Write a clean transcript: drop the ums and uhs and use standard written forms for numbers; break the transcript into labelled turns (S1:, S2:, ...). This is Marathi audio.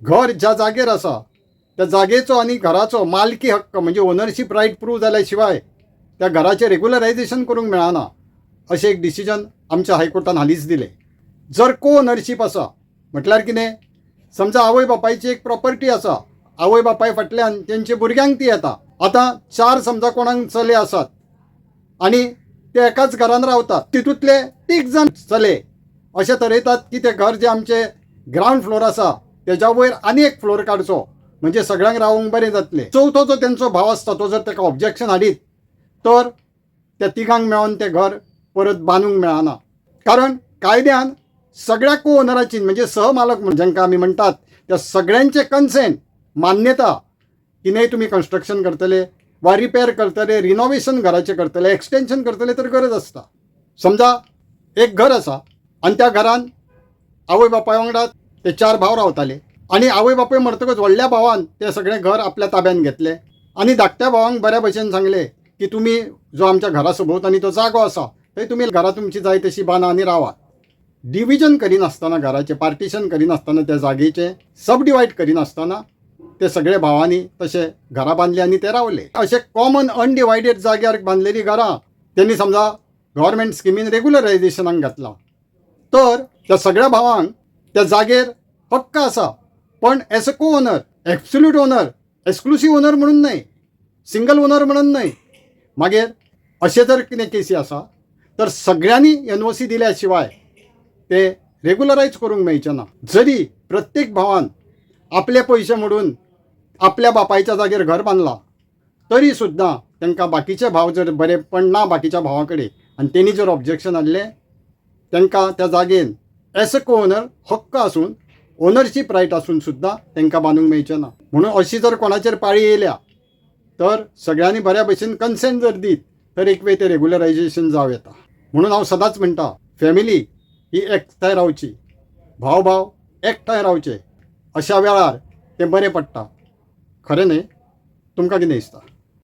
S1: घर ज्या जागेर आसा त्या जागेचो आनी घराचो मालकी हक्क म्हणजे ओनरशीप रायट प्रूव जाल्या शिवाय त्या घराचें रेग्युलरायझेशन करूंक मेळना अशें एक डिसिजन आमच्या हायकोर्टान हालींच दिलें. जर को ओनरशीप आसा म्हटल्यार कितें, समजा आवय बापायची एक प्रॉपर्टी आसा, आवय बापाय फाटल्यान तेंचे भुरग्यांक ती येता. आतां 4 समजा कोणाक चले आसात आनी ते एकाच घरान रावतात, तितूंतले 3 जाण चले अशें ठरयतात की तें घर जें आमचें ग्रावंड फ्लोर आसा तेज्या वयर आनी एक फ्लोर काडचो म्हणजे सगळ्यांक रावूंक बरें जातलें. चवथो जो तेंचो भाव आसता तो जर ताका ऑब्जेक्शन हाडीत तर त्या तिगांक मेळोन तें घर परत बांदूंक मेळना. कारण कायद्यान सगळ्या को ओनराची म्हणजे सहमालक जांकां आमी म्हणटात त्या सगळ्यांचे कन्सेंट मान्यता कितेंय तुमी कन्स्ट्रक्शन करतले वा रिपेर करतले, रिनोवेशन घराचें करतले, एक्सटेन्शन करतले तर गरज आसता. समजा एक घर आसा आनी त्या घरान आवय बापाय वांगडा ते 4 भाव रावताले आनी आवय बापूय मरतकच व्हडल्या भावान तें सगळें घर आपल्या ताब्यान घेतलें आनी धाकट्या भावांक बऱ्या भशेन सांगलें की तुमी जो आमच्या घरा सभोवतानी तो जागो आसा थंय तुमी घरा तुमची जाय तशी बांदा आनी रावात. डिविजन करिनासतना घराचें पार्टिशन करिनासतना त्या जागेचें सब डिवायड करिनासतना ते सगळे भावांनी तशें घरां बांदलीं आनी ते रावले. अशें कॉमन अनडिवायडेड जाग्यार बांदलेलीं घरां तेणी समजा गव्हर्मेंट स्किमीन रेग्युलरायझेशनाक घातलां तर त्या सगळ्या भावांक त्या जागेर हक्क आसा, पण एज अ को owner, absolute owner, exclusive owner म्हणून न्हय, सिंगल ओनर म्हणून न्हय. मागीर अशें जर कितें केसी आसा तर सगळ्यांनी NOC दिल्या शिवाय ते रेग्युलरायज करूंक मेळचें ना. जरी प्रत्येक भावान आपले पयशे मोडून आपल्या बापायच्या जागेर घर बांदलां तरी सुद्दां तांकां बाकीचे भाव जर बरेपण ना बाकीच्या भावां कडेन आनी तेणी जर ऑब्जेक्शन हाडलें तांकां त्या जागेन एज अ को ओनर हक्क आसून ओनरशीप रायट आसून सुद्दां तांकां बांदूंक मेळचें ना. म्हणून अशी जर कोणाचेर पाळी येयल्या तर सगळ्यांनी बऱ्या भशेन कन्सेंट जर दीत तर एक वेळ ते रेग्युलरायझेशन जावं येता. म्हणून हांव सदांच म्हणटा फॅमिली ही एकठांय रावची, भाव भाव एकठांय रावचे, अशा वेळार तें बरें पडटा. खरें न्ही? तुमकां कितें दिसता?